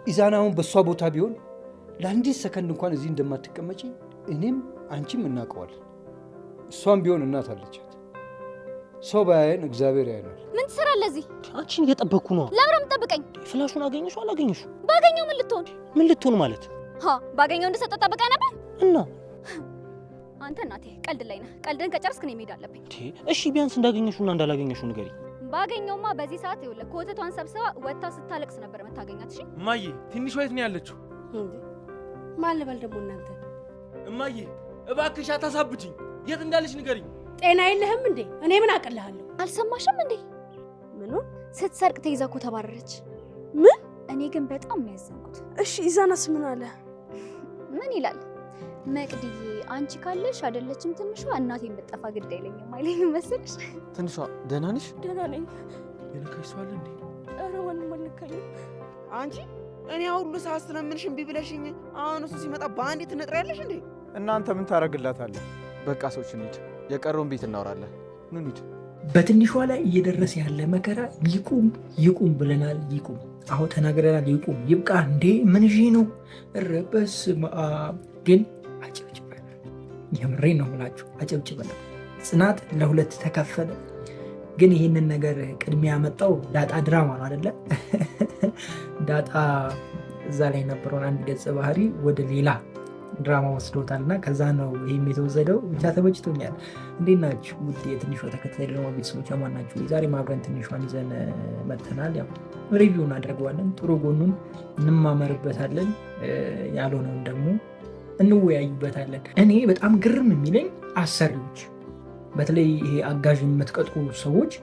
ኢዛናውን በሷ ቦታ ቢሆን ለአንዲት ሰከንድ እንኳን እዚህ እንደማትቀመጪ እኔም አንቺም እናውቀዋለን። እሷም ቢሆን እናት አለቻት። ሰው ባያየን እግዚአብሔር ያየናል። ምን ትሰራለህ እዚህ? አንቺን እየጠበቅኩ ነው። ለምን የምትጠብቀኝ? ፍላሹን አገኘሽው አላገኘሽው? ባገኘው ምን ልትሆን ማለት? ባገኘው እንደሰጠ ጠብቀህ ነበር እና አንተ እናቴ ቀልድ ላይ ነህ። ቀልድን ከጨረስክ እኔ መሄድ አለብኝ። እሺ ቢያንስ እንዳገኘሽውና እንዳላገኘሽው ንገሪ። ባገኘውማ በዚህ ሰዓት ይኸውልህ ኮተቷን ሰብስባ ወጥታ ስታለቅስ ነበር የምታገኛት። እሺ እማዬ፣ ትንሿ የት ነው ያለችው? እንዴ ማን ልበል ደግሞ እናንተ? እማዬ እባክሽ አታሳብጂኝ። የት እንዳለች ንገሪኝ። ጤና የለህም እንዴ? እኔ ምን አቅልሃለሁ? አልሰማሽም እንዴ? ምኑን? ስትሰርቅ ተይዛ እኮ ተባረረች። ምን? እኔ ግን በጣም ነው ያዘንኩት። እሺ ኢዛናስ ምን አለ? ምን ይላል? መቅድዬ አንቺ ካለሽ አይደለችም ትንሿ እናቴ የምትጠፋ ግድ አይለኝም አይለኝም መሰለሽ። ትንሿ ደህና ነሽ? ደህና ነኝ። የነካሽ ሰው አለ እንዴ? ኧረ ማንም አልነካኝም። አንቺ እኔ ሁሉ ሰዓት ስለምንሽ እምቢ ብለሽኝ አሁን እሱ ሲመጣ በአንዴ ትነጥሪያለሽ እንዴ? እናንተ ምን ታረግላታለህ? በቃ ሰዎች እንሂድ፣ የቀረውን ቤት እናወራለን። ኑ እንሂድ። በትንሿ ላይ እየደረሰ ያለ መከራ ይቁም ብለናል። ይቁም፣ አሁ ተናግረናል። ይቁም፣ ይብቃ። እንዴ ምን ነው ረበስ ግን አጨብጭበናል። የምሬን ነው የምላችሁ፣ አጨብጭበናል። ጽናት ለሁለት ተከፈለ። ግን ይህንን ነገር ቅድሚያ ያመጣው ዳጣ ድራማ ነው አይደለ? ዳጣ እዛ ላይ የነበረውን አንድ ገጸ ባህሪ ወደ ሌላ ድራማ ወስዶታል እና ከዛ ነው ይህም የተወሰደው። ብቻ ተመችቶኛል። እንዴት ናችሁ ውድ የትንሿ ተከታይ ድራማ ቤተሰቦች? ማን ናችሁ? ዛሬ አብረን ትንሿን ይዘን መጥተናል። ያው ሪቪው እናደርገዋለን። ጥሩ ጎኑን እንማመርበታለን፣ ያልሆነውን ደግሞ እንወያይበታለን። እኔ በጣም ግርም የሚለኝ አሰሪዎች፣ በተለይ ይሄ አጋዥ የምትቀጥሩ ሰዎች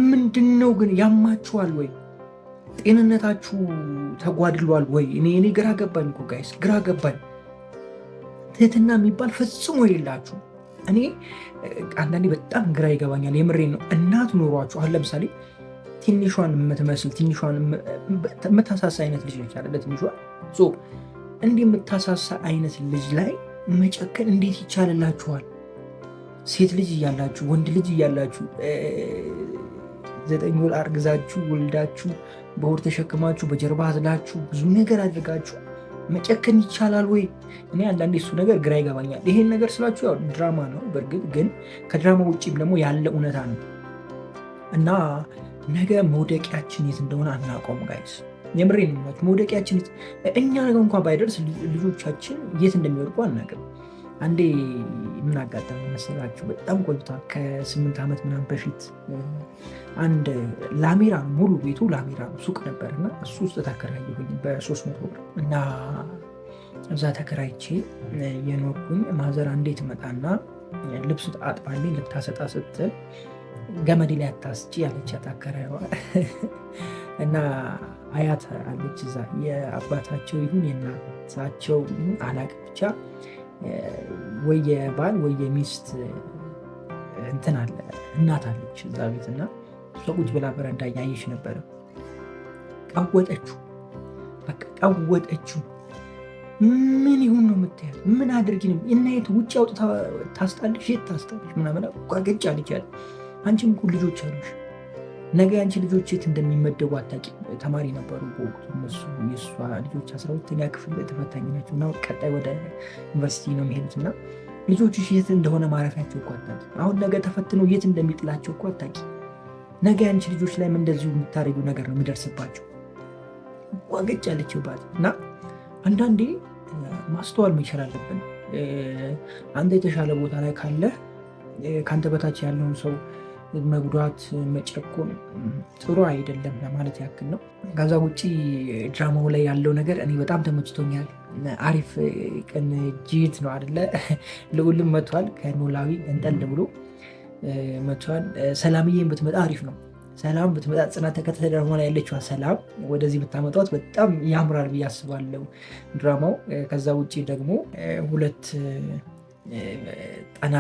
ምንድነው ግን ያማችኋል ወይ? ጤንነታችሁ ተጓድሏል ወይ? እኔ ግራ ገባኝ እኮ ጋይስ፣ ግራ ገባኝ። ትህትና የሚባል ፈጽሞ የሌላችሁ። እኔ አንዳንዴ በጣም ግራ ይገባኛል። የምሬን ነው። እናት ኖሯችሁ አሁን ለምሳሌ ትንሿን የምትመስል ትንሿን የምታሳሳ አይነት ልጅ ነች አይደለ? ትንሿ እንዲህ የምታሳሳ አይነት ልጅ ላይ መጨከን እንዴት ይቻልላችኋል? ሴት ልጅ እያላችሁ ወንድ ልጅ እያላችሁ 9 ወር አርግዛችሁ ወልዳችሁ በሆድ ተሸክማችሁ በጀርባ አዝላችሁ ብዙ ነገር አድርጋችሁ መጨከን ይቻላል ወይ? እኔ አንዳንዴ እሱ ነገር ግራ ይገባኛል። ይሄን ነገር ስላችሁ ያው ድራማ ነው በእርግጥ ግን ከድራማ ውጭም ደግሞ ያለ እውነታ ነው እና ነገ መውደቂያችን የት እንደሆነ አናውቀውም ጋይስ። የምሬን ነው። መውደቂያችን እኛ ነገ እንኳን ባይደርስ ልጆቻችን የት እንደሚወድቁ አናውቅም። አንዴ ምን አጋጠመ መሰላችሁ? በጣም ቆይቷል። ከ8 ዓመት ምናምን በፊት አንድ ላሜራ ሙሉ ቤቱ ላሜራ ሱቅ ነበር እና እሱ ውስጥ ተከራየሁኝ በ300 ብር እና እዛ ተከራይቼ የኖርኩኝ። ማዘር አንዴ ትመጣና ልብስ አጥባልኝ ልታሰጣ ስትል ገመዴ ላይ አታስጪ ያለቻት አከራይዋ እና አያት አለች እዛ። የአባታቸው ይሁን የእናታቸው አላቅም ብቻ ወይ የባል ወይ የሚስት እንትን አለ እናት አለች እዛ ቤት እና እሷ ቁጭ ብላ በረንዳ እያየች ነበረ። ቀወጠችው፣ በቃ ቀወጠችው። ምን ይሁን ነው የምታያት? ምን አድርጊ ነው እናየት? ውጭ አውጥታ ታስጣልሽ፣ የት ታስጣልሽ ምናምን ቋገጭ አለች ያለ። አንቺም እኮ ልጆች አሉሽ፣ ነገ አንቺ ልጆች የት እንደሚመደቡ አታውቂም። ተማሪ ነበሩ በወቅቱ እነሱ። የእሷ ልጆች 12ኛ ክፍል ተፈታኝ ናቸው እና ቀጣይ ወደ ዩኒቨርሲቲ ነው የሚሄዱት እና ልጆችሽ የት እንደሆነ ማረፊያቸው እኮ አታውቂም። አሁን ነገ ተፈትነው የት እንደሚጥላቸው እኮ አታውቂም። ነገ አንቺ ልጆች ላይም እንደዚሁ የምታደርጊው ነገር ነው የሚደርስባቸው። ዋገጭ ያለችባት እና አንዳንዴ ማስተዋል መቻል አለብን። አንተ የተሻለ ቦታ ላይ ካለ ከአንተ በታች ያለውን ሰው መጉዳት መጨቆን ጥሩ አይደለም ለማለት ያክል ነው። ከዛ ውጭ ድራማው ላይ ያለው ነገር እኔ በጣም ተመችቶኛል። አሪፍ ቅንጅት ነው አይደለ? ልዑልም መጥቷል ከኖላዊ እንጠል ብሎ መጥቷል። ሰላምዬን ብትመጣ አሪፍ ነው። ሰላም ብትመጣ ጽናት ተከታታይ ድራማ ላይ ያለችዋ ሰላም ወደዚህ ብታመጧት በጣም ያምራል ብዬ አስባለሁ ድራማው። ከዛ ውጭ ደግሞ ሁለት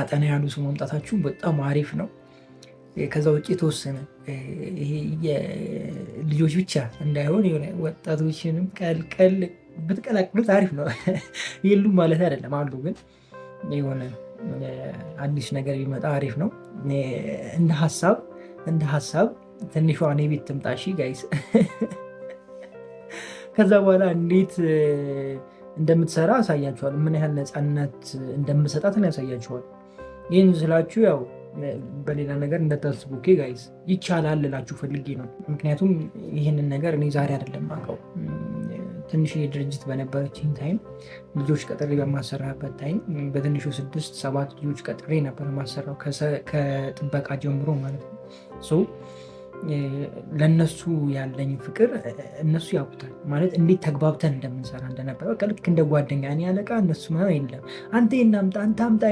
ጠና ያሉ ሰው መምጣታችሁ በጣም አሪፍ ነው። ከዛ ውጭ የተወሰነ ይሄ የልጆች ብቻ እንዳይሆን የሆነ ወጣቶችንም ቀልቀል ብትቀላቅሉት አሪፍ ነው። የሉም ማለት አይደለም አሉ፣ ግን የሆነ አዲስ ነገር ቢመጣ አሪፍ ነው። እንደ ሀሳብ ትንሿ እኔ ቤት ትምጣ። እሺ ጋይስ ከዛ በኋላ እንዴት እንደምትሰራ አሳያችኋል። ምን ያህል ነፃነት እንደምሰጣት ያሳያችኋል። ይህን ስላችሁ ያው በሌላ ነገር እንደታስቡ ጋይዝ ይቻላል ልላችሁ ፈልጌ ነው። ምክንያቱም ይህንን ነገር እኔ ዛሬ አይደለም አውቀው ትንሽ ድርጅት በነበረችኝ ታይም ልጆች ቀጥሬ በማሰራበት ታይም በትንሹ 6-7 ልጆች ቀጥሬ ነበር ማሰራው ከጥበቃ ጀምሮ ማለት ነው። ለእነሱ ያለኝ ፍቅር እነሱ ያውቁታል ማለት እንዴት ተግባብተን እንደምንሰራ እንደነበረ በቃ ልክ እንደ ጓደኛ እኔ አለቃ እነሱ ምናምን የለም አንተ እናምጣ አንተ አምጣ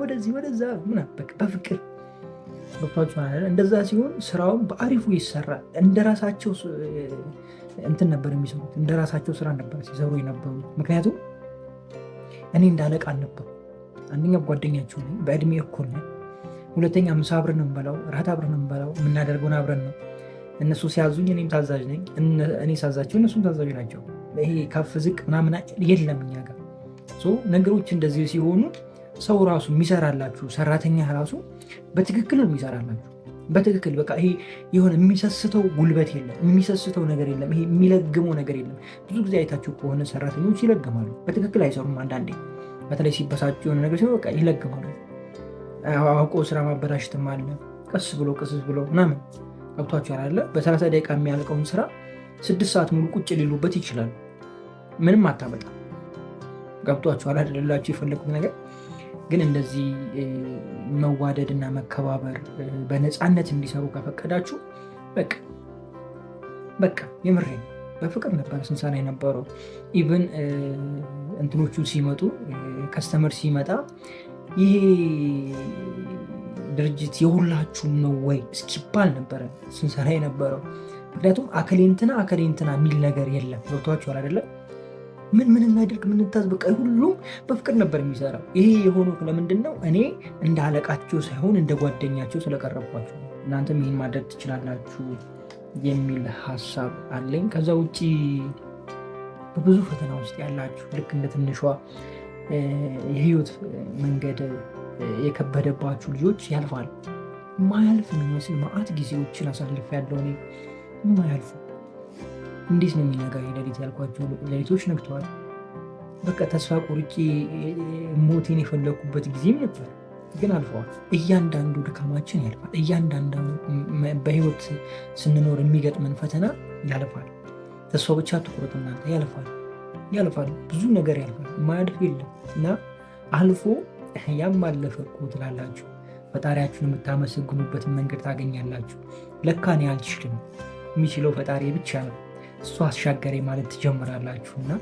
ወደዚህ ወደዛ ምናምን በፍቅር ገብቷችኋል። እንደዛ ሲሆን ስራውን በአሪፉ ይሰራል። እንደራሳቸው እንትን ነበር የሚሰሩት፣ እንደራሳቸው ስራ ነበር ሲሰሩ የነበሩት። ምክንያቱም እኔ እንዳለቃ አልነበሩ። አንደኛ ጓደኛቸው ነኝ፣ በእድሜ እኩል ነኝ። ሁለተኛ ምሳ አብረን ነው የምንበላው፣ እራት አብረን ነው የምንበላው፣ የምናደርገውን አብረን ነው። እነሱ ሲያዙኝ እኔም ታዛዥ ነኝ፣ እኔ ሳዛቸው እነሱም ታዛዥ ናቸው። ይሄ ከፍ ዝቅ ምናምን የለም እኛ ጋር። ነገሮች እንደዚህ ሲሆኑ ሰው ራሱ የሚሰራላችሁ ሰራተኛ ራሱ በትክክል ነው የሚሰራላችሁ። በትክክል በቃ ይሄ የሆነ የሚሰስተው ጉልበት የለም፣ የሚሰስተው ነገር የለም፣ ይሄ የሚለግመው ነገር የለም። ብዙ ጊዜ አይታችሁ ከሆነ ሰራተኞች ይለግማሉ፣ በትክክል አይሰሩም። አንዳንዴ በተለይ ሲበሳጩ የሆነ ነገር ሲሆን በቃ ይለግማሉ። አውቆ ስራ ማበላሽትም አለ። ቀስ ብሎ ምናምን ገብቷቸው አለ። በ30 ደቂቃ የሚያልቀውን ስራ 6 ሰዓት ሙሉ ቁጭ ሊሉበት ይችላሉ። ምንም አታመጣ። ገብቷቸው አላደላቸው የፈለጉት ነገር ግን እንደዚህ መዋደድ እና መከባበር በነፃነት እንዲሰሩ ከፈቀዳችሁ በቃ የምሬ በፍቅር ነበር ስንሰራ የነበረው። ኢቨን እንትኖቹ ሲመጡ ከስተመር ሲመጣ ይሄ ድርጅት የሁላችሁም ነው ወይ እስኪባል ነበረ ስንሰራ የነበረው። ምክንያቱም አከሌንትና የሚል ነገር የለም። ገብቷችኋል አይደለም? ምን እናድርግ ምንታዝ በቃ ሁሉም በፍቅር ነበር የሚሰራው። ይሄ የሆነው ለምንድን ነው? እኔ እንደ አለቃቸው ሳይሆን እንደ ጓደኛቸው ስለቀረብኳቸው። እናንተም ይህን ማድረግ ትችላላችሁ የሚል ሀሳብ አለኝ። ከዛ ውጭ በብዙ ፈተና ውስጥ ያላችሁ ልክ እንደ ትንሿ የህይወት መንገድ የከበደባችሁ ልጆች ያልፋል። ማያልፍ የሚመስል ማአት ጊዜዎችን አሳልፍ ያለው እኔ ማያልፉ እንዴት ነው የሚነጋ ሌሊት ያልኳቸው ሌሊቶች ነግተዋል። በቃ ተስፋ ቆርጬ ሞቴን የፈለኩበት ጊዜም ነበር፣ ግን አልፈዋል። እያንዳንዱ ድካማችን ያልፋል። እያንዳንዱ በህይወት ስንኖር የሚገጥመን ፈተና ያልፋል። ተስፋ ብቻ ትኩረት እናንተ ያልፋል። ብዙ ነገር ያልፋል። ማያልፍ የለም እና አልፎ ያም አለፈ እኮ ትላላችሁ። ፈጣሪያችሁን የምታመሰግኑበትን መንገድ ታገኛላችሁ። ለካ እኔ አልችልም፣ የሚችለው ፈጣሪ ብቻ ነው፣ እሱ አሻገሬ ማለት ትጀምራላችሁ እና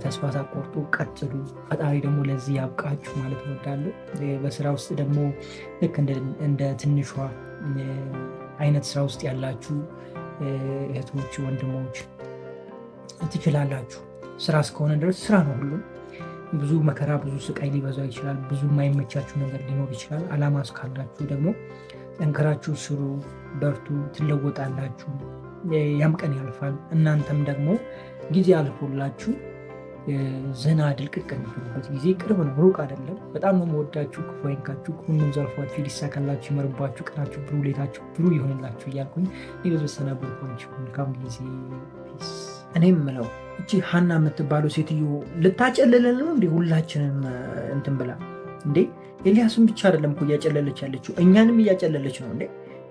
ተስፋ ሳትቆርጡ ቀጥሉ። ፈጣሪ ደግሞ ለዚህ ያብቃችሁ ማለት እወዳለሁ። በስራ ውስጥ ደግሞ ልክ እንደ ትንሿ አይነት ስራ ውስጥ ያላችሁ እህቶች፣ ወንድሞች ትችላላችሁ። ስራ እስከሆነ ድረስ ስራ ነው ሁሉም። ብዙ መከራ፣ ብዙ ስቃይ ሊበዛ ይችላል። ብዙ የማይመቻችሁ ነገር ሊኖር ይችላል። አላማ እስካላችሁ ደግሞ ጠንክራችሁ ስሩ፣ በርቱ፣ ትለወጣላችሁ። ያም ቀን ያልፋል። እናንተም ደግሞ ጊዜ አልፎላችሁ ዘና ድልቅቅ የሚሆኑበት ጊዜ ቅርብ ነው፣ ሩቅ አይደለም። በጣም ነው የምወዳችሁ። ክፉ አይንካችሁ፣ ሁሉም ዘርፏችሁ ሊሳካላችሁ፣ ይመርባችሁ፣ ቀናችሁ ብሩ፣ ሌታችሁ ብሩ ይሆንላችሁ እያልኩኝ በተሰናበትኳችሁ መልካም ጊዜ። እኔ የምለው እቺ ሀና የምትባለው ሴትዮ ልታጨልለን ነው እንዴ? ሁላችንም እንትን ብላ እንዴ? ኤልያስን ብቻ አይደለም እኮ እያጨለለች ያለችው እኛንም እያጨለለች ነው እንዴ?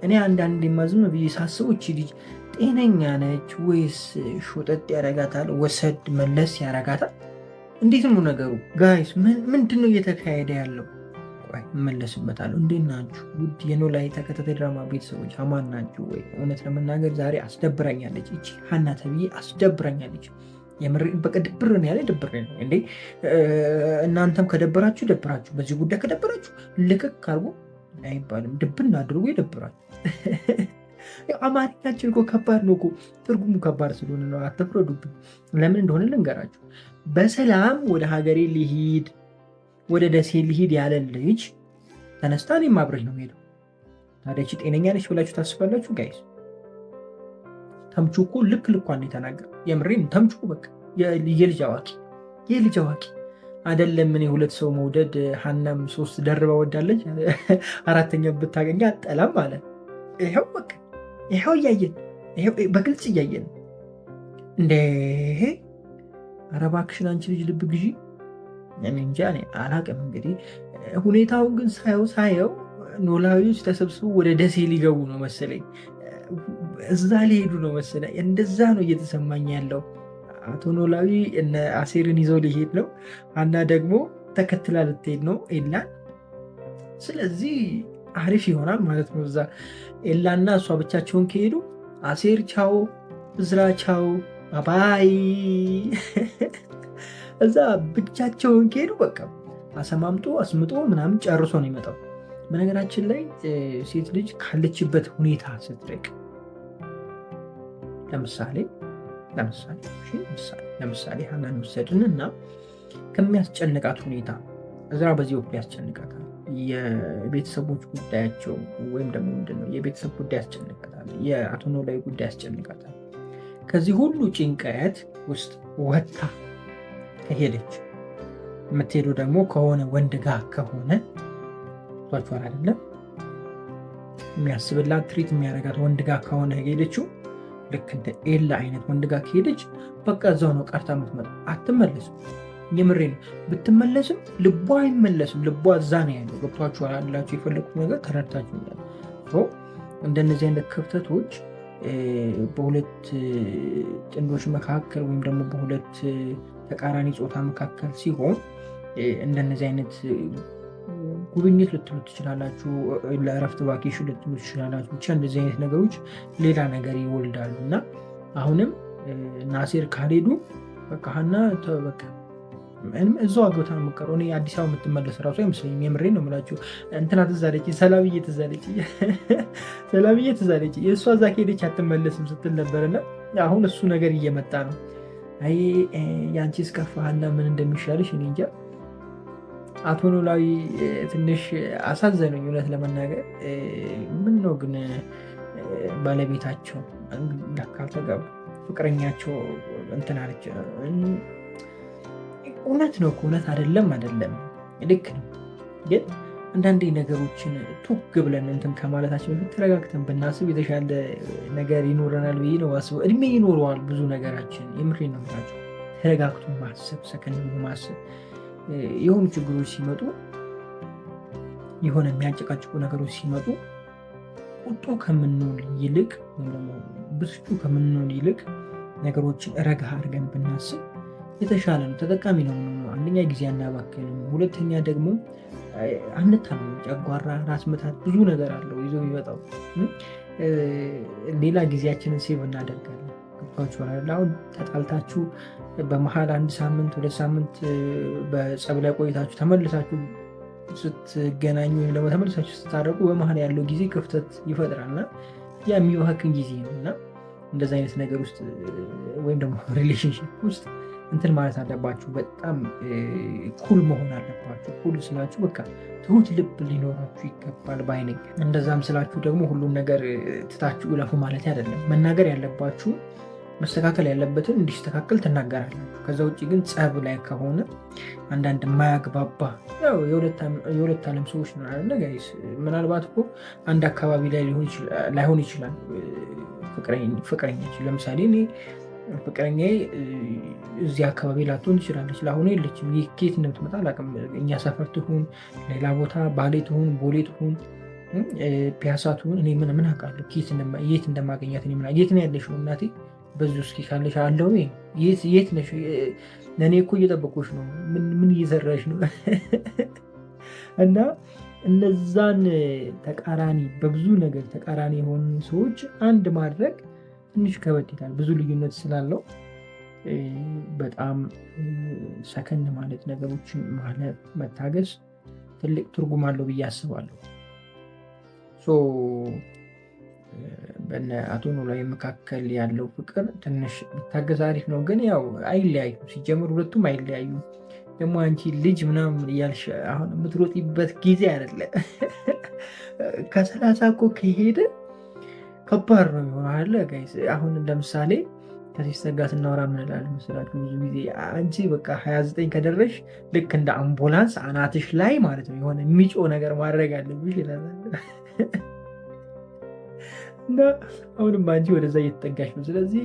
እኔ አንዳንድ ማዝም ብዬ ሳስበው እቺ ልጅ ጤነኛ ነች ወይስ ሾጠጥ ያረጋታል? ወሰድ መለስ ያረጋታል? እንዴት ነው ነገሩ ጋይስ? ምንድን ነው እየተካሄደ ያለው? እመለስበታለሁ። እንዴት ናችሁ ውድ የኖላዊ ተከታታይ ድራማ ቤተሰቦች? አማን ናችሁ ወይ? እውነት ለመናገር ዛሬ አስደብራኛለች እቺ ሀና ተብዬ አስደብራኛለች። የምር በቃ ድብር ነው ያለ ድብር ነው እንዴ። እናንተም ከደበራችሁ ደብራችሁ፣ በዚህ ጉዳይ ከደበራችሁ ልቅቅ አድርጎ አይባልም፣ ድብና አድርጎ ይደብራል። አማርኛችን እኮ ከባድ ነው እኮ፣ ትርጉሙ ከባድ ስለሆነ ነው። አትፍረዱብን። ለምን እንደሆነ ልንገራችሁ። በሰላም ወደ ሀገሬ ሊሂድ ወደ ደሴ ሊሂድ ያለ ልጅ ተነስታ እኔም አብረሽ ነው ሄደው። ታዲያ ጤነኛ ነች ብላችሁ ታስባላችሁ ጋይስ? ተምቹ እኮ ልክ ልኳን የተናገር የምሬን። ተምቹ በቃ የልጅ አዋቂ አይደለም። እኔ 2 ሰው መውደድ ሀናም 3 ደርባ ወዳለች፣ 4ኛ ብታገኛ አጠላም አለ። ይኸው በቃ ይኸው እያየን፣ ይኸው በግልጽ እያየን እንደ ኧረ እባክሽን አንቺ ልጅ ልብ ግዢ። እኔ እንጃ እኔ አላቅም። እንግዲህ ሁኔታውን ግን ሳየው ኖላዊዎች ተሰብስበው ወደ ደሴ ሊገቡ ነው መሰለኝ፣ እዛ ሊሄዱ ነው መሰለኝ። እንደዛ ነው እየተሰማኝ ያለው። አቶ ኖላዊ እነ አሴርን ይዘው ሊሄድ ነው፣ አና ደግሞ ተከትላ ልትሄድ ነው ኤላን። ስለዚህ አሪፍ ይሆናል ማለት ነው። እዛ ኤላና እሷ ብቻቸውን ከሄዱ አሴር ቻው፣ እዝራ ቻው፣ ባባይ። እዛ ብቻቸውን ከሄዱ በቃ አሰማምጦ አስምጦ ምናምን ጨርሶ ነው ይመጣው። በነገራችን ላይ ሴት ልጅ ካለችበት ሁኔታ ስትርቅ ለምሳሌ ሀናን ወሰድን እና ከሚያስጨንቃት ሁኔታ እዝራ በዚህ ወቅት ያስጨንቃታል። የቤተሰቦች ጉዳያቸው ወይም ደግሞ ምንድነው የቤተሰብ ጉዳይ ያስጨንቃታል። የአቶ ኖላዊ ጉዳይ ያስጨንቃታል። ከዚህ ሁሉ ጭንቀት ውስጥ ወጥታ ከሄደች የምትሄደው ደግሞ ከሆነ ወንድ ጋር ከሆነ ቷቸኋል አይደለም የሚያስብላት ትሪት የሚያደርጋት ወንድ ጋር ከሆነ ሄደችው ልክ እንደ ኤላ አይነት ወንድ ጋር ከሄደች በቃ እዛው ነው ቀርታ የምትመጣው፣ አትመለስም። የምሬ ነው። ብትመለስም ልቧ አይመለስም። ልቧ እዛ ነው ያለው። ገብቷችኋል አላችሁ የፈለጉት ነገር ተረድታችሁኛል። እንደነዚህ አይነት ክፍተቶች በሁለት ጥንዶች መካከል ወይም ደግሞ በሁለት ተቃራኒ ጾታ መካከል ሲሆን እንደነዚህ አይነት ጉብኝት ልትሉ ትችላላችሁ፣ ለእረፍት ቫኬሽን ልትሉ ትችላላችሁ። ብቻ እንደዚህ አይነት ነገሮች ሌላ ነገር ይወልዳሉ እና አሁንም ናሴር ካልሄዱ በቃ ሀና በቃ እዛው አግብታ ነው የምትቀረው። እኔ አዲስ አበባ የምትመለስ ራሱ አይመስለኝም። የምሬን ነው የምላችሁ። እንትና ትዝ አለችኝ፣ ሰላምዬ ትዝ አለችኝ። የእሷ እዛ ከሄደች አትመለስም ስትል ነበርና አሁን እሱ ነገር እየመጣ ነው። አይ የአንቺ እስከፋ ሀና ምን እንደሚሻልሽ እኔ እንጃ። አቶ ኖላዊ ትንሽ አሳዘኑኝ እውነት ለመናገር። ምን ነው ግን ባለቤታቸው ካልተጋቡ ፍቅረኛቸው እንትን አለች። እውነት ነው እውነት አይደለም ልክ ነው። ግን አንዳንዴ ነገሮችን ቱግ ብለን እንትን ከማለታችን በፊት ተረጋግተን ብናስብ የተሻለ ነገር ይኖረናል ብዬ ነው ማስበው። እድሜ ይኖረዋል ብዙ ነገራችን። የምሬን ነው የምላቸው። ተረጋግቶ ማሰብ፣ ሰከን ማሰብ። የሆኑ ችግሮች ሲመጡ፣ የሆነ የሚያጨቃጭቁ ነገሮች ሲመጡ ቁጡ ከምንሆን ይልቅ ወይም ደግሞ ብስጩ ከምንሆን ይልቅ ነገሮችን ረጋ አድርገን ብናስብ የተሻለ ነው፣ ተጠቃሚ ነው። አንደኛ ጊዜ አናባክንም፣ ሁለተኛ ደግሞ አንታመም። ጨጓራ፣ ራስ ምታት ብዙ ነገር አለው ይዞ የሚመጣው። ሌላ ጊዜያችንን ሴቭ እናደርጋለን። ገብቷችኋል? አሁን ተጣልታችሁ በመሀል 1 ሳምንት 2 ሳምንት በጸብ ላይ ቆይታችሁ ተመልሳችሁ ስትገናኙ ወይም ደግሞ ተመልሳችሁ ስታረቁ በመሀል ያለው ጊዜ ክፍተት ይፈጥራልና ያ የሚባክን ጊዜ ነው እና እንደዚህ አይነት ነገር ውስጥ ወይም ደግሞ ሪሌሽንሽፕ ውስጥ እንትን ማለት አለባችሁ። በጣም ኩል መሆን አለባችሁ። ኩል ስላችሁ በቃ ትሁት ልብ ሊኖራችሁ ይገባል ባይነኝ። እንደዛም ስላችሁ ደግሞ ሁሉን ነገር ትታችሁ እለፉ ማለት አይደለም። መናገር ያለባችሁ መስተካከል ያለበትን እንዲስተካከል ትናገራላችሁ። ከዛ ውጭ ግን ጸብ ላይ ከሆነ አንዳንድ የማያግባባ የሁለት ዓለም ሰዎች ነው አለ ጋይስ። ምናልባት እኮ አንድ አካባቢ ላይ ላይሆን ይችላል ፍቅረኛች። ለምሳሌ እኔ ፍቅረኛዬ እዚህ አካባቢ ላትሆን ትችላለች፣ ለአሁኑ የለችም። ከየት እንደምትመጣ አላውቅም። እኛ ሰፈር ትሁን ሌላ ቦታ፣ ባሌ ትሁን ቦሌ ትሁን ፒያሳ ትሁን፣ እኔ ምን አውቃለሁ የት እንደማገኛት። የት ነው ያለሽው እናቴ? በዚህ እስኪ ካለሽ አለው የት ነሽ? ለእኔ እኮ እየጠበቁሽ ነው። ምን እየሰራሽ ነው? እና እነዛን ተቃራኒ በብዙ ነገር ተቃራኒ የሆኑ ሰዎች አንድ ማድረግ ትንሽ ከበድ ይላል። ብዙ ልዩነት ስላለው በጣም ሰከን ማለት፣ ነገሮችን ማለት፣ መታገስ ትልቅ ትርጉም አለው ብዬ አስባለሁ። በነ አቶ ኖላዊ መካከል ያለው ፍቅር ትንሽ ቢታገዝ አሪፍ ነው። ግን ያው አይለያዩ፣ ሲጀምር ሁለቱም አይለያዩ። ደግሞ አንቺ ልጅ ምናምን እያልሽ አሁን የምትሮጢበት ጊዜ አይደለም። ከ30 እኮ ከሄደ ከባድ ነው የሚሆነው ጋይስ። አሁን ለምሳሌ ከሲስተር ጋር ስናወራ ምን እላለሁ መሰላችሁ? ብዙ ጊዜ አንቺ በቃ 29 ከደረሽ ልክ እንደ አምቡላንስ አናትሽ ላይ ማለት ነው የሆነ የሚጮህ ነገር ማድረግ አለብሽ ይላል። እና አሁንም አንቺ ወደዛ እየተጠጋሽ ነው። ስለዚህ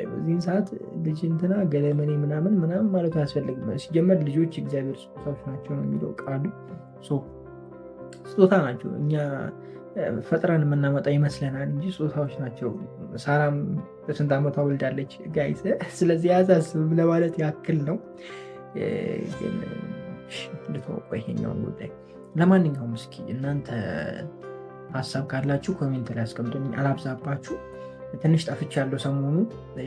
በዚህን ሰዓት ልጅ እንትና ገለመኔ ምናምን ማለት አያስፈልግም። ሲጀመር ልጆች እግዚአብሔር ስጦታዎች ናቸው ነው የሚለው ቃሉ። ስጦታ ናቸው። እኛ ፈጥረን የምናመጣ ይመስለናል እንጂ ስጦታዎች ናቸው። ሳራም በስንት ዓመቷ ወልዳለች ጋይስ። ስለዚህ አያሳስብም ለማለት ያክል ነው። ግን ልተወቀ ይሄኛውን ጉዳይ። ለማንኛውም እስኪ እናንተ ሀሳብ ካላችሁ ኮሜንት ላይ አስቀምጡልኝ። አላብዛባችሁ። ትንሽ ጠፍቻለሁ ሰሞኑ።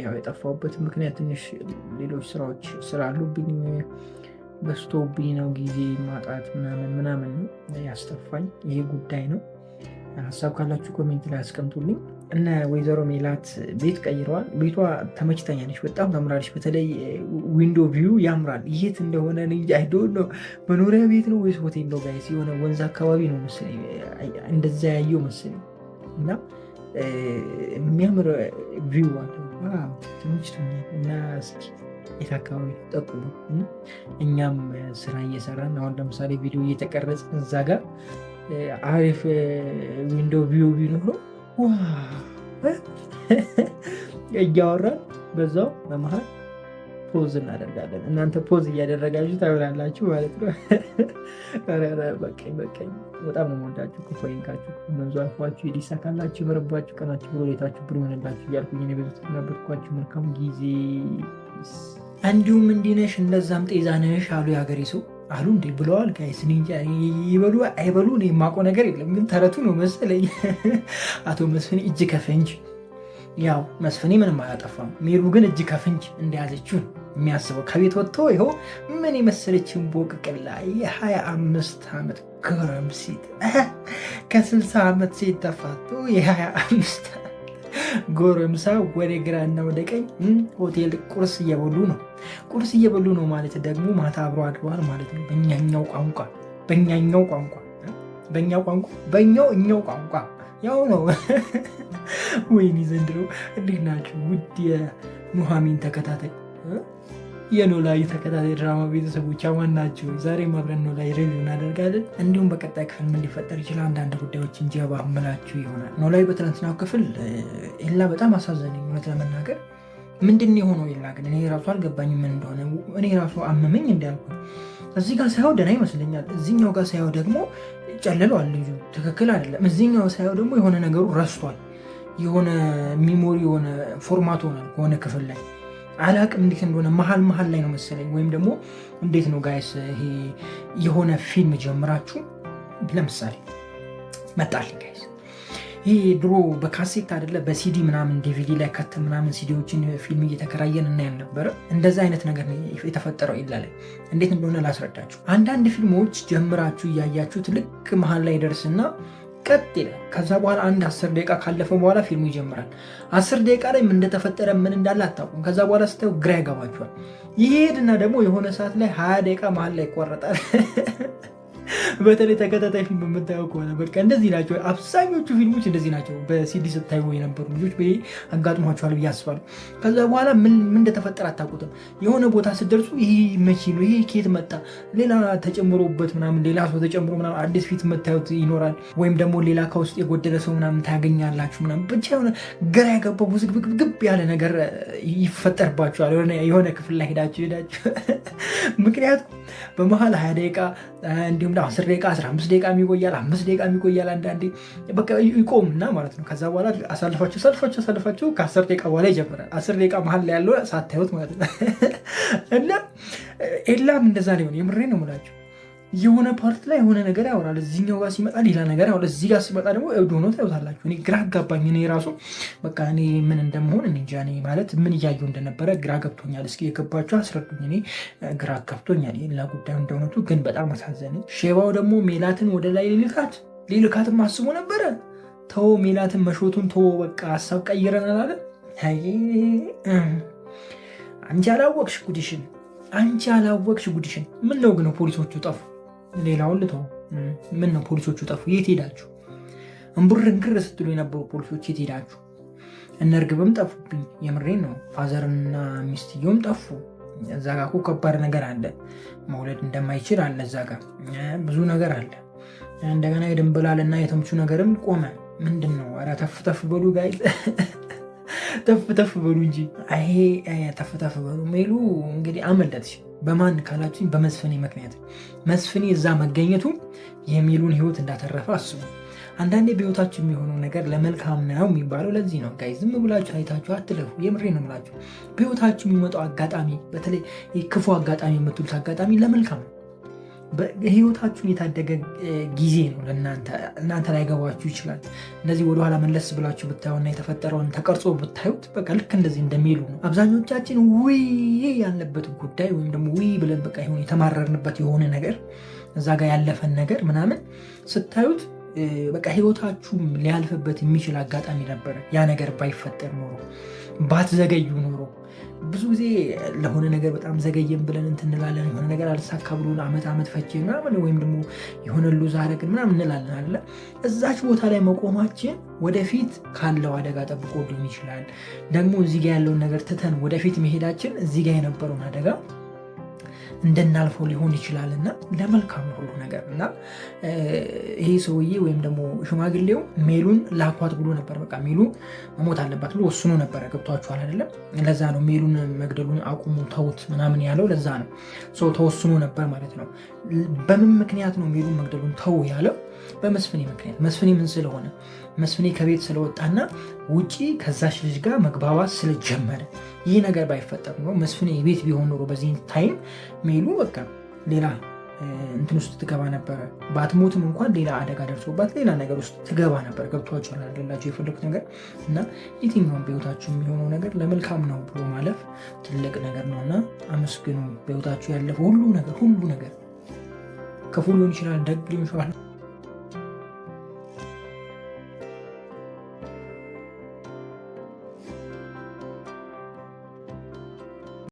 ያው የጠፋሁበት ምክንያት ትንሽ ሌሎች ስራዎች ስላሉብኝ በስቶብኝ ነው። ጊዜ ማጣት ምናምን ነው ያስጠፋኝ። ይሄ ጉዳይ ነው። ሀሳብ ካላችሁ ኮሜንት ላይ አስቀምጡልኝ። እነ ወይዘሮ ሜላት ቤት ቀይረዋል። ቤቷ ተመችተኛለች፣ በጣም ታምራለች። በተለይ ዊንዶ ቪው ያምራል። የት እንደሆነ አይዶ ነው፣ መኖሪያ ቤት ነው ወይስ ሆቴል ነው ጋይስ? የሆነ ወንዝ አካባቢ ነው መሰለኝ፣ እንደዛ ያየው መሰለኝ። እና የሚያምር ቪው አለው። ተመችቶኛል። እና እስኪ የት አካባቢ ጠቁ ነው። እኛም ስራ እየሰራን አሁን ለምሳሌ ቪዲዮ እየተቀረጽ እዛ ጋር አሪፍ ዊንዶ ቪው ቢኖረው እያወራን በዛው በመሀል ፖዝ እናደርጋለን። እናንተ ፖዝ እያደረጋችሁ ታዩናላችሁ ማለት ነው። በቃኝ። በጣም ነው የምወዳችሁ። ክፉ አይንካችሁ፣ መንዙ አልፏችሁ፣ ይዲሳካላችሁ፣ ይመርባችሁ፣ ቀናችሁ ብሎ ሌታችሁ ብሎ ይሆንላችሁ እያልኩኝ እኔ በዙ ተናበርኳችሁ። መልካም ጊዜ። እንዲሁም እንዲነሽ እንደዛም ጤዛነሽ አሉ የሀገሬ ሰው አሉ እንዴ ብለዋል ጋይስ። ይበሉ አይበሉ እኔ የማውቀው ነገር የለም፣ ግን ተረቱ ነው መሰለኝ። አቶ መስፍኔ እጅ ከፍንጅ፣ ያው መስፍኔ ምንም አላጠፋም፣ ሜሉ ግን እጅ ከፍንጅ እንደያዘችው የሚያስበው ከቤት ወጥቶ ይኸው ምን የመሰለችን ቦቅቅላ የ25 ዓመት ጎረምሲት ከ60 ዓመት ሴት ተፋቶ የ25 ጎረምሳ ወደ ግራና ወደ ቀኝ ሆቴል ቁርስ እየበሉ ነው። ቁርስ እየበሉ ነው ማለት ደግሞ ማታ አብሮ አድረዋል ማለት ነው። በእኛው ቋንቋ ያው ነው። ወይኔ ዘንድሮ እንዴት ናችሁ ውድ የኑሐሚን ተከታታይ የኖላዊ ተከታታይ ድራማ ቤተሰቦች አማን ናቸው። ዛሬም አብረን ኖላዊ ሪቪው እናደርጋለን። እንዲሁም በቀጣይ ክፍል ምን ሊፈጠር ይችላል አንዳንድ ጉዳዮችን ጀባ ምላችሁ ይሆናል። ኖላዊ በትናንትናው ክፍል ኤላ በጣም አሳዘነኝ እውነት ለመናገር። ምንድን የሆነው ኤላ ግን እኔ ራሱ አልገባኝ ምን እንደሆነ። እኔ ራሱ አመመኝ እንዲያልኩ እዚህ ጋር ሳየው ደህና ይመስለኛል፣ እዚህኛው ጋር ሳየው ደግሞ ጨልሏል ልጁ፣ ትክክል አይደለም። እዚህኛው ሳየው ደግሞ የሆነ ነገሩ ረስቷል፣ የሆነ ሚሞሪ የሆነ ፎርማት ሆኗል ከሆነ ክፍል ላይ አላቅም እንዴት እንደሆነ መሀል ላይ ነው መሰለኝ። ወይም ደግሞ እንዴት ነው ጋይስ፣ ይሄ የሆነ ፊልም ጀምራችሁ ለምሳሌ መጣልኝ ጋይስ፣ ይሄ ድሮ በካሴት አይደለ በሲዲ ምናምን ዲቪዲ ላይ ከተ ምናምን ሲዲዎችን ፊልም እየተከራየን እናያል ነበረ። እንደዛ አይነት ነገር የተፈጠረው ኤላ ላይ እንዴት እንደሆነ ላስረዳችሁ። አንዳንድ ፊልሞች ጀምራችሁ እያያችሁት ልክ መሀል ላይ ደርስና ቀጥ ይላል። ከዛ በኋላ አንድ 10 ደቂቃ ካለፈ በኋላ ፊልሙ ይጀምራል። 10 ደቂቃ ላይ ምን እንደተፈጠረ ምን እንዳለ አታውቁም። ከዛ በኋላ ስታዩ ግራ ይገባችኋል። ይሄድና ደግሞ የሆነ ሰዓት ላይ 20 ደቂቃ መሀል ላይ ይቆረጣል። በተለይ ተከታታይ ፊልም የምታየው ከሆነ በቃ እንደዚህ ናቸው። አብዛኞቹ ፊልሞች እንደዚህ ናቸው። በሲዲ ስታዩ የነበሩ ልጆች በ አጋጥሟቸዋል ብዬ አስባለሁ። ከዛ በኋላ ምን እንደተፈጠረ አታውቁትም። የሆነ ቦታ ስትደርሱ ይሄ መቼ ነው፣ ይሄ ኬት መጣ፣ ሌላ ተጨምሮበት ምናምን፣ ሌላ ሰው ተጨምሮ ምናምን አዲስ ፊት መታዩት ይኖራል። ወይም ደግሞ ሌላ ከውስጥ የጎደለ ሰው ምናምን ታገኛላችሁ ምናምን። ብቻ የሆነ ግራ ያገባው ውዝግብግብ ያለ ነገር ይፈጠርባችኋል የሆነ ክፍል ላይ ሄዳችሁ ምክንያቱም በመሀል 20 ደቂቃ እንዲሁም 10 ደቂቃ 15 ደቂቃ ይቆያል፣ 5 ደቂቃ ይቆያል። አንዳንዴ በቃ ይቆምና ማለት ነው። ከዛ በኋላ አሳልፋችሁ ከ10 ደቂቃ በኋላ ይጀምራል። 10 ደቂቃ መሀል ላይ ያለው ሳታዩት ማለት ነው። እና ኤላም እንደዛ ሊሆን የምሬ ነው የምላቸው። የሆነ ፓርት ላይ የሆነ ነገር ያወራል፣ እዚህኛው ጋር ሲመጣ ሌላ ነገር ያወራል፣ እዚህ ጋር ሲመጣ ደግሞ እብድ ሆኖ ታዩታላችሁ። እኔ ግራ አጋባኝ። እኔ ራሱ በቃ እኔ ምን እንደመሆን እንጃ። እኔ ማለት ምን እያየሁ እንደነበረ ግራ ገብቶኛል። እስኪ የገባችሁ አስረዱኝ። እኔ ግራ ገብቶኛል ሌላ ጉዳዩ እንደሆነቱ፣ ግን በጣም አሳዘነኝ። ሼባው ደግሞ ሜላትን ወደ ላይ ሊልካትም አስቦ ነበረ። ተው ሜላትን መሾቱን ተው፣ በቃ ሀሳብ ቀይረናል አለ። አንቺ አላወቅሽ ጉዲሽን። ምን ነው ግን ፖሊሶቹ ጠፉ? ሌላውን ልተው። ምን ነው ፖሊሶቹ ጠፉ? የት ሄዳችሁ? እንቡርንክር ስትሉ የነበሩ ፖሊሶች የት ሄዳችሁ? እነ እርግብም ጠፉብኝ። የምሬን ነው። ፋዘርና ሚስትየውም ጠፉ። እዛ ጋ እኮ ከባድ ነገር አለ። መውለድ እንደማይችል አለ። እዛ ጋ ብዙ ነገር አለ። እንደገና የድንብላልና የተምቹ ነገርም ቆመ። ምንድን ነው? ኧረ ተፍ ተፍ በሉ ጋይ ተፍ ተፍ በሉ እንጂ። ይሄ ተፍ ተፍ በሉ። ሜሉ እንግዲህ አመለጥሽ። በማን ካላችሁኝ በመስፍኔ ምክንያት። መስፍኔ እዛ መገኘቱ የሜሉን ህይወት እንዳተረፈ አስቡ። አንዳንዴ በህይወታችሁ የሚሆነው ነገር ለመልካም ነው የሚባለው ለዚህ ነው ጋይ። ዝም ብላችሁ አይታችሁ አትለፉ። የምሬ ነው የምላችሁ። በህይወታችሁ የሚመጣው አጋጣሚ፣ በተለይ ክፉ አጋጣሚ የምትሉት አጋጣሚ ለመልካም ነው። ህይወታችሁን የታደገ ጊዜ ነው እናንተ ላይ ገባችሁ ይችላል። እንደዚህ ወደኋላ መለስ ብላችሁ ብታዩና የተፈጠረውን ተቀርጾ ብታዩት በቃ ልክ እንደዚህ እንደሚሉ ነው። አብዛኞቻችን ውይ ያለበት ጉዳይ ወይም ደግሞ ውይ ብለን በቃ የሆነ የተማረርንበት የሆነ ነገር እዛ ጋር ያለፈን ነገር ምናምን ስታዩት በቃ ህይወታችሁም ሊያልፍበት የሚችል አጋጣሚ ነበረ። ያ ነገር ባይፈጠር ኖሮ ባትዘገዩ ኖሮ ብዙ ጊዜ ለሆነ ነገር በጣም ዘገየን ብለን እንትንላለን። የሆነ ነገር አልሳካ ብሎን ዓመት ፈጀ ምናምን ወይም ደግሞ የሆነ ሉዝ አደረግን ምናምን እንላለን አለ። እዛች ቦታ ላይ መቆማችን ወደፊት ካለው አደጋ ጠብቆ ሊሆን ይችላል። ደግሞ እዚህ ጋር ያለውን ነገር ትተን ወደፊት መሄዳችን እዚህ ጋር የነበረውን አደጋ እንደናልፈው ሊሆን ይችላል እና ለመልካም ሁሉ ነገር እና ይሄ ሰውዬ ወይም ደግሞ ሽማግሌው ሜሉን ላኳት ብሎ ነበር። በቃ ሜሉ መሞት አለባት ብሎ ወስኖ ነበረ። ገብቷችኋል አይደለም? ለዛ ነው ሜሉን መግደሉን አቁሙ ተውት ምናምን ያለው ለዛ ነው። ተወስኖ ነበር ማለት ነው። በምን ምክንያት ነው ሜሉን መግደሉን ተው ያለው? በመስፍኔ ምክንያት። መስፍኔ ምን ስለሆነ? መስፍኔ ከቤት ስለወጣና ውጪ ከዛች ልጅ ጋር መግባባት ስለጀመረ። ይህ ነገር ባይፈጠር ነው መስፍኔ ቤት ቢሆን ኖሮ በዚህ ታይም ሜሉ በቃ ሌላ እንትን ውስጥ ትገባ ነበረ። ባትሞትም እንኳን ሌላ አደጋ ደርሶባት ሌላ ነገር ውስጥ ትገባ ነበር። ገብቷችኋል አይደላችሁ? የፈለኩት ነገር እና የትኛውም በህይወታችሁ የሚሆነው ነገር ለመልካም ነው ብሎ ማለፍ ትልቅ ነገር ነው እና አመስግኑ። በህይወታችሁ ያለፈ ሁሉ ነገር ክፉ ሊሆን ይችላል፣ ደግ ሊሆን ይችላል